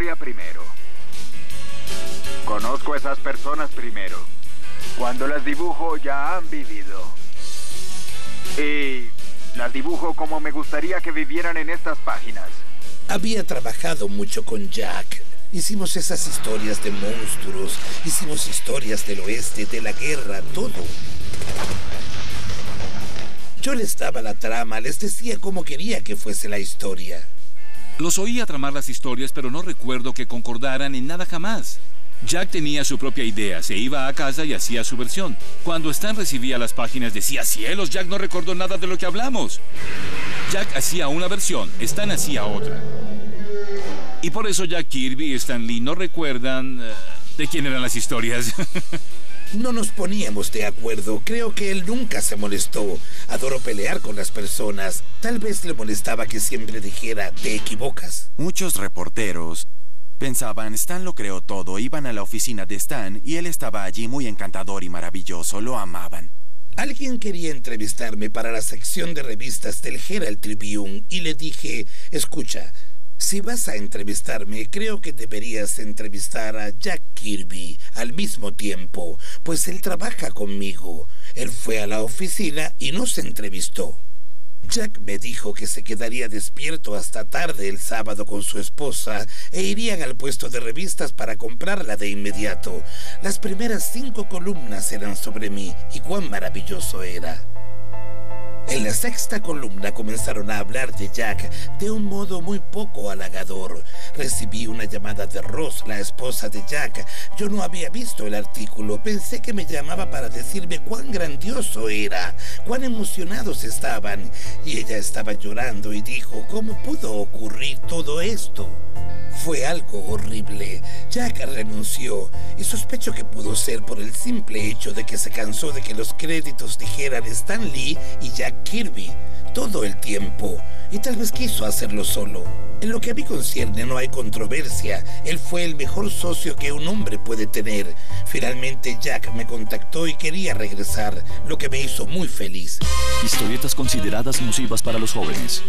historia primero. Conozco a esas personas primero. Cuando las dibujo ya han vivido. Y las dibujo como me gustaría que vivieran en estas páginas. Había trabajado mucho con Jack. Hicimos esas historias de monstruos, hicimos historias del oeste, de la guerra, todo. Yo les daba la trama, les decía cómo quería que fuese la historia. Los oía tramar las historias, pero no recuerdo que concordaran en nada jamás. Jack tenía su propia idea, se iba a casa y hacía su versión. Cuando Stan recibía las páginas decía, ¡cielos! Jack no recordó nada de lo que hablamos. Jack hacía una versión, Stan hacía otra. Y por eso Jack Kirby y Stan Lee no recuerdan de quién eran las historias. No nos poníamos de acuerdo. Creo que él nunca se molestó. Adoro pelear con las personas. Tal vez le molestaba que siempre dijera, te equivocas. Muchos reporteros pensaban, Stan lo creó todo. Iban a la oficina de Stan y él estaba allí muy encantador y maravilloso. Lo amaban. Alguien quería entrevistarme para la sección de revistas del Herald Tribune y le dije, escucha, si vas a entrevistarme, creo que deberías entrevistar a Jack Kirby al mismo tiempo, pues él trabaja conmigo. Él fue a la oficina y nos entrevistó. Jack me dijo que se quedaría despierto hasta tarde el sábado con su esposa e irían al puesto de revistas para comprarla de inmediato. Las primeras 5 columnas eran sobre mí y cuán maravilloso era. En la 6ª columna comenzaron a hablar de Jack de un modo muy poco halagador. Recibí una llamada de Ross, la esposa de Jack. Yo no había visto el artículo. Pensé que me llamaba para decirme cuán grandioso era, cuán emocionados estaban. Y ella estaba llorando y dijo, ¿cómo pudo ocurrir todo esto? Fue algo horrible. Jack renunció y sospecho que pudo ser por el simple hecho de que se cansó de que los créditos dijeran Stan Lee y Jack Kirby todo el tiempo, y tal vez quiso hacerlo solo. En lo que a mí concierne no hay controversia. Él fue el mejor socio que un hombre puede tener. Finalmente Jack me contactó y quería regresar, lo que me hizo muy feliz. Historietas consideradas nocivas para los jóvenes.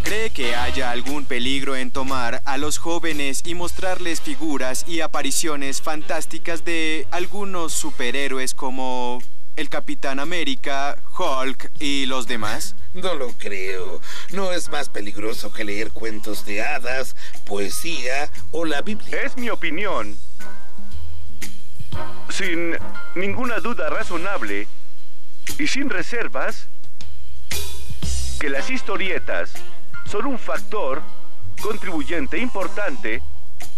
¿Cree que haya algún peligro en tomar a los jóvenes y mostrarles figuras y apariciones fantásticas de algunos superhéroes como el Capitán América, Hulk y los demás? No lo creo. No es más peligroso que leer cuentos de hadas, poesía o la Biblia. Es mi opinión, sin ninguna duda razonable y sin reservas, que las historietas son un factor contribuyente importante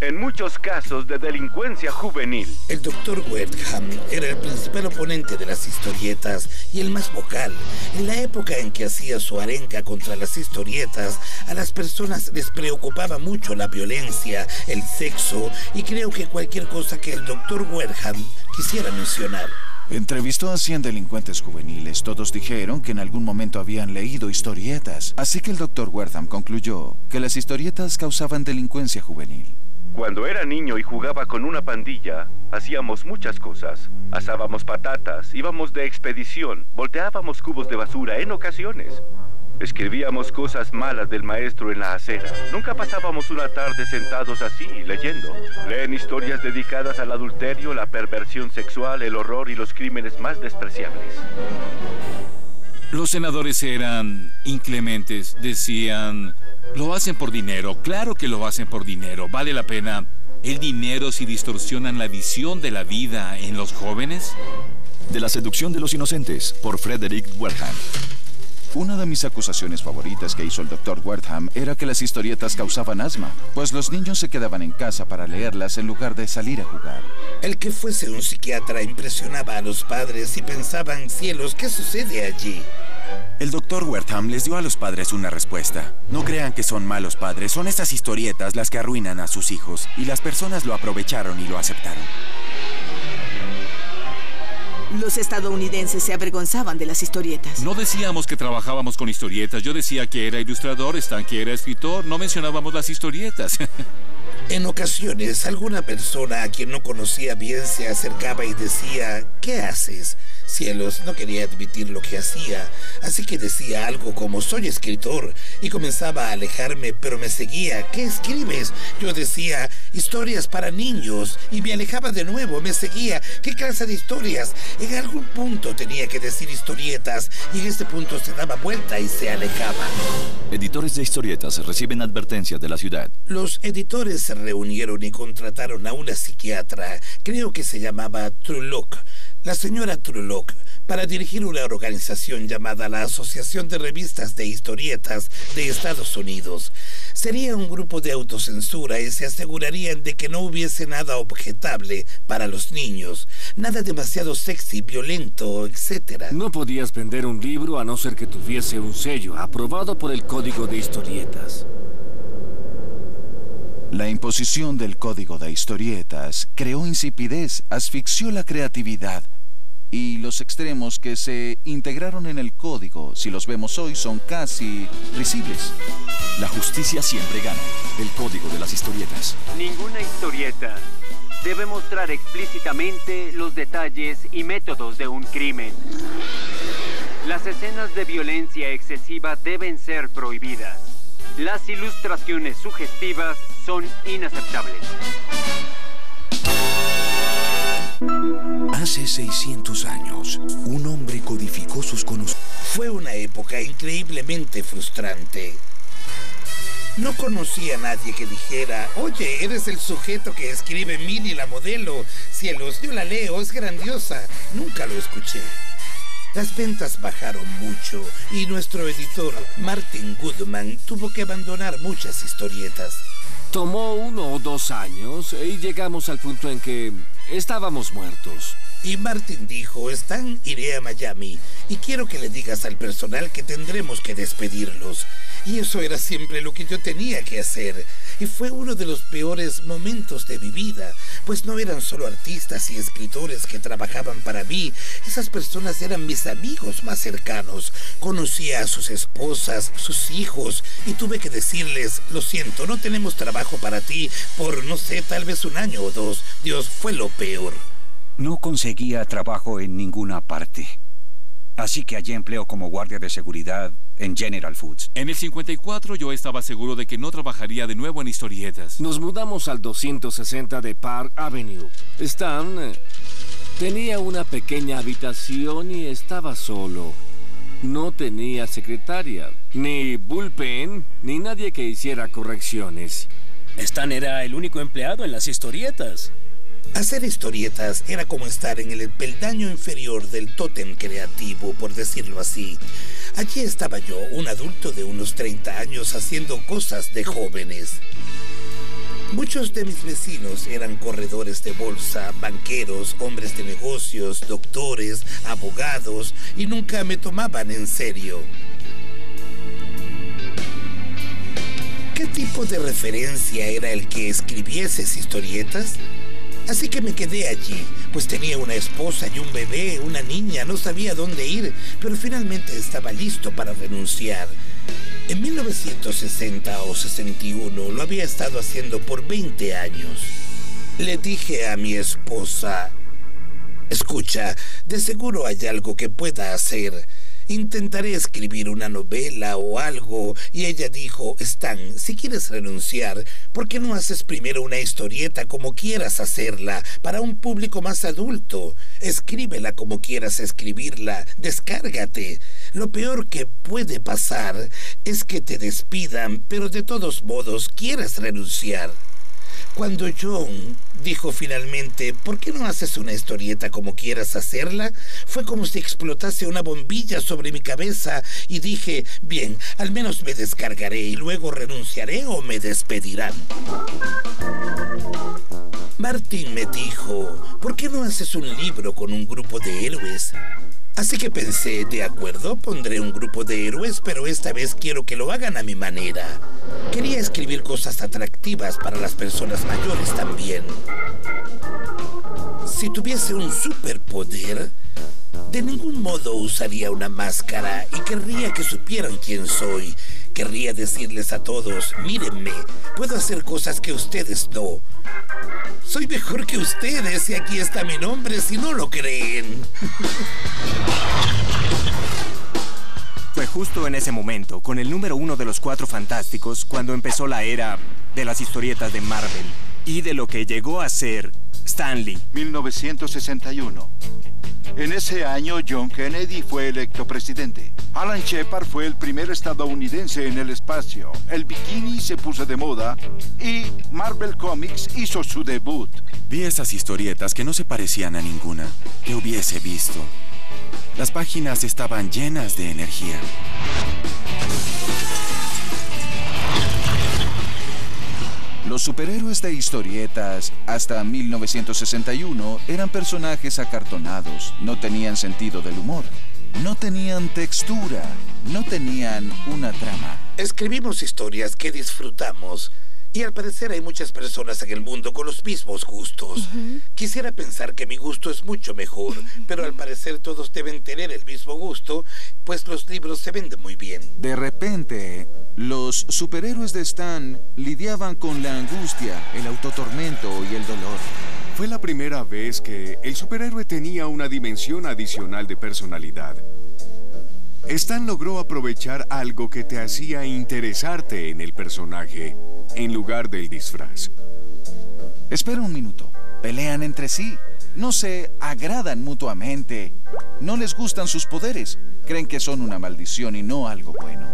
en muchos casos de delincuencia juvenil. El Dr. Wertham era el principal oponente de las historietas y el más vocal. En la época en que hacía su arenga contra las historietas, a las personas les preocupaba mucho la violencia, el sexo y creo que cualquier cosa que el Dr. Wertham quisiera mencionar. Entrevistó a 100 delincuentes juveniles. Todos dijeron que en algún momento habían leído historietas. Así que el Dr. Wertham concluyó que las historietas causaban delincuencia juvenil. Cuando era niño y jugaba con una pandilla, hacíamos muchas cosas. Asábamos patatas, íbamos de expedición, volteábamos cubos de basura en ocasiones. Escribíamos cosas malas del maestro en la acera. Nunca pasábamos una tarde sentados así, leyendo. Leen historias dedicadas al adulterio, la perversión sexual, el horror y los crímenes más despreciables. Los senadores eran inclementes, decían, lo hacen por dinero, claro que lo hacen por dinero, ¿vale la pena el dinero si distorsionan la visión de la vida en los jóvenes? De la seducción de los inocentes, por Frederick Wertham. Una de mis acusaciones favoritas que hizo el Dr. Wertham era que las historietas causaban asma, pues los niños se quedaban en casa para leerlas en lugar de salir a jugar. El que fuese un psiquiatra impresionaba a los padres y pensaban, cielos, ¿qué sucede allí? El Dr. Wertham les dio a los padres una respuesta. No crean que son malos padres, son estas historietas las que arruinan a sus hijos, y las personas lo aprovecharon y lo aceptaron. Los estadounidenses se avergonzaban de las historietas. No decíamos que trabajábamos con historietas. Yo decía que era ilustrador, Stan que era escritor. No mencionábamos las historietas. En ocasiones, alguna persona a quien no conocía bien se acercaba y decía, ¿qué haces? Cielos, no quería admitir lo que hacía, así que decía algo como, soy escritor, y comenzaba a alejarme, pero me seguía. ¿Qué escribes? Yo decía, historias para niños, y me alejaba de nuevo, me seguía. ¿Qué clase de historias? En algún punto tenía que decir historietas, y en este punto se daba vuelta y se alejaba. Editores de historietas reciben advertencias de la ciudad. Los editores se reunieron y contrataron a una psiquiatra, creo que se llamaba Trulock, la señora Trulock, para dirigir una organización llamada la Asociación de Revistas de Historietas de Estados Unidos. Sería un grupo de autocensura y se asegurarían de que no hubiese nada objetable para los niños, nada demasiado sexy, violento, etc. No podías vender un libro a no ser que tuviese un sello aprobado por el Código de Historietas. La imposición del Código de Historietas creó insipidez, asfixió la creatividad. Y los extremos que se integraron en el código, si los vemos hoy, son casi risibles. La justicia siempre gana. El Código de las Historietas. Ninguna historieta debe mostrar explícitamente los detalles y métodos de un crimen. Las escenas de violencia excesiva deben ser prohibidas. Las ilustraciones sugestivas son inaceptables. Hace 600 años, un hombre codificó sus conocimientos. Fue una época increíblemente frustrante. No conocía a nadie que dijera, oye, eres el sujeto que escribe Minnie la modelo. Cielos, yo la leo, es grandiosa. Nunca lo escuché. Las ventas bajaron mucho y nuestro editor, Martin Goodman, tuvo que abandonar muchas historietas. Tomó 1 o 2 años y llegamos al punto en que estábamos muertos. Y Martin dijo, Stan, iré a Miami y quiero que le digas al personal que tendremos que despedirlos. Y eso era siempre lo que yo tenía que hacer. Y fue uno de los peores momentos de mi vida, pues no eran solo artistas y escritores que trabajaban para mí. Esas personas eran mis amigos más cercanos. Conocía a sus esposas, sus hijos, y tuve que decirles, lo siento, no tenemos trabajo para ti por, no sé, tal vez 1 año o 2. Dios, fue lo peor. No conseguía trabajo en ninguna parte. Así que hallé empleo como guardia de seguridad en General Foods. En el 54 yo estaba seguro de que no trabajaría de nuevo en historietas. Nos mudamos al 260 de Park Avenue. Stan tenía una pequeña habitación y estaba solo. No tenía secretaria, ni bullpen, ni nadie que hiciera correcciones. Stan era el único empleado en las historietas. Hacer historietas era como estar en el peldaño inferior del tótem creativo, por decirlo así. Allí estaba yo, un adulto de unos 30 años, haciendo cosas de jóvenes. Muchos de mis vecinos eran corredores de bolsa, banqueros, hombres de negocios, doctores, abogados, y nunca me tomaban en serio. ¿Qué tipo de referencia era el que escribieses historietas? Así que me quedé allí, pues tenía una esposa y un bebé, una niña, no sabía dónde ir, pero finalmente estaba listo para renunciar. En 1960 o 61 lo había estado haciendo por 20 años. Le dije a mi esposa, escucha, de seguro hay algo que pueda hacer. Intentaré escribir una novela o algo. Y ella dijo, Stan, si quieres renunciar, ¿por qué no haces primero una historieta como quieras hacerla, para un público más adulto? Escríbela como quieras escribirla, descárgate. Lo peor que puede pasar es que te despidan, pero de todos modos quieres renunciar. Cuando John dijo finalmente, ¿por qué no haces una historieta como quieras hacerla?, fue como si explotase una bombilla sobre mi cabeza y dije, bien, al menos me descargaré y luego renunciaré o me despedirán. Martin me dijo, ¿por qué no haces un libro con un grupo de héroes? Así que pensé, de acuerdo, pondré un grupo de héroes, pero esta vez quiero que lo hagan a mi manera. Quería escribir cosas atractivas para las personas mayores también. Si tuviese un superpoder, de ningún modo usaría una máscara y querría que supieran quién soy. Querría decirles a todos, mírenme, puedo hacer cosas que ustedes no. Soy mejor que ustedes y aquí está mi nombre si no lo creen. Fue justo en ese momento, con el número 1 de los Cuatro Fantásticos, cuando empezó la era de las historietas de Marvel y de lo que llegó a ser Stan Lee. 1961. En ese año, John Kennedy fue electo presidente. Alan Shepard fue el primer estadounidense en el espacio. El bikini se puso de moda y Marvel Comics hizo su debut. Vi esas historietas que no se parecían a ninguna que hubiese visto. Las páginas estaban llenas de energía. Los superhéroes de historietas hasta 1961 eran personajes acartonados, no tenían sentido del humor, no tenían textura, no tenían una trama. Escribimos historias que disfrutamos. Y al parecer hay muchas personas en el mundo con los mismos gustos. Quisiera pensar que mi gusto es mucho mejor, pero al parecer todos deben tener el mismo gusto, pues los libros se venden muy bien. De repente, los superhéroes de Stan lidiaban con la angustia, el autotormento y el dolor. Fue la primera vez que el superhéroe tenía una dimensión adicional de personalidad. Stan logró aprovechar algo que te hacía interesarte en el personaje, en lugar del disfraz. Espera un minuto. Pelean entre sí. No se agradan mutuamente. No les gustan sus poderes. Creen que son una maldición y no algo bueno.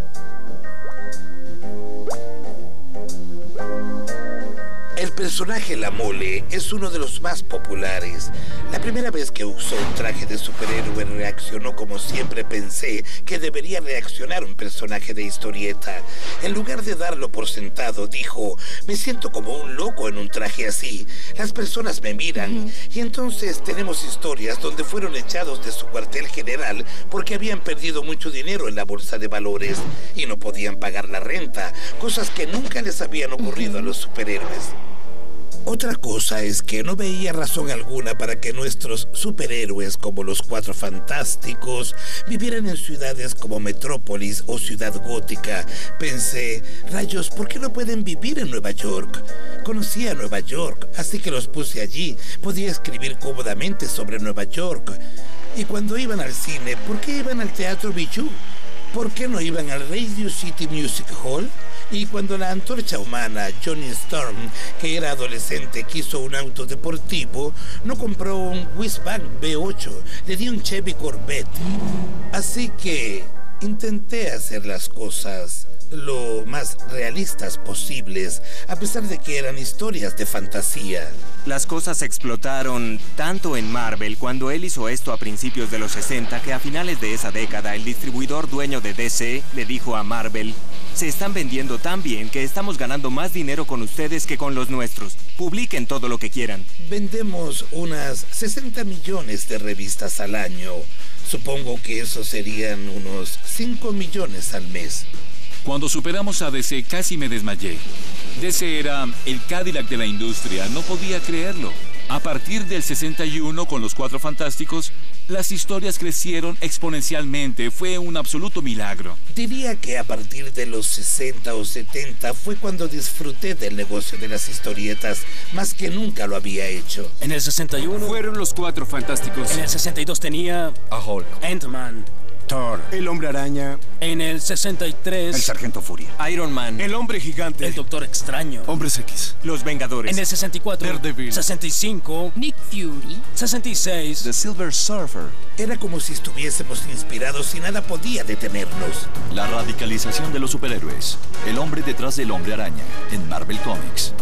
El personaje La Mole es uno de los más populares. La primera vez que usó un traje de superhéroe reaccionó como siempre pensé que debería reaccionar un personaje de historieta. En lugar de darlo por sentado, dijo, me siento como un loco en un traje así. Las personas me miran. Y entonces tenemos historias donde fueron echados de su cuartel general porque habían perdido mucho dinero en la bolsa de valores y no podían pagar la renta, cosas que nunca les habían ocurrido a los superhéroes. Otra cosa es que no veía razón alguna para que nuestros superhéroes como los Cuatro Fantásticos vivieran en ciudades como Metrópolis o Ciudad Gótica. Pensé, rayos, ¿por qué no pueden vivir en Nueva York? Conocía Nueva York, así que los puse allí. Podía escribir cómodamente sobre Nueva York. Y cuando iban al cine, ¿por qué iban al Teatro Bijou? ¿Por qué no iban al Radio City Music Hall? Y cuando la antorcha humana, Johnny Storm, que era adolescente, quiso un auto deportivo, no compró un Whizbang V8, le di un Chevy Corvette. Así que intenté hacer las cosas lo más realistas posibles, a pesar de que eran historias de fantasía. Las cosas explotaron tanto en Marvel cuando él hizo esto a principios de los 60 que a finales de esa década el distribuidor dueño de DC le dijo a Marvel, se están vendiendo tan bien que estamos ganando más dinero con ustedes que con los nuestros. Publiquen todo lo que quieran. Vendemos unas 60 millones de revistas al año. Supongo que eso serían unos 5 millones al mes. Cuando superamos a DC casi me desmayé. DC era el Cadillac de la industria, no podía creerlo. A partir del 61, con los Cuatro Fantásticos, las historias crecieron exponencialmente. Fue un absoluto milagro. Diría que a partir de los 60 o 70 fue cuando disfruté del negocio de las historietas, más que nunca lo había hecho. En el 61 fueron los Cuatro Fantásticos. En el 62 tenía a Hulk, Ant-Man, Thor, el Hombre Araña. En el 63 el Sargento Furia, Iron Man, el Hombre Gigante, el Doctor Extraño, Hombres X, los Vengadores. En el 64 Daredevil, 65 Nick Fury, 66 The Silver Surfer. Era como si estuviésemos inspirados y nada podía detenernos. La radicalización de los superhéroes. El hombre detrás del Hombre Araña en Marvel Comics.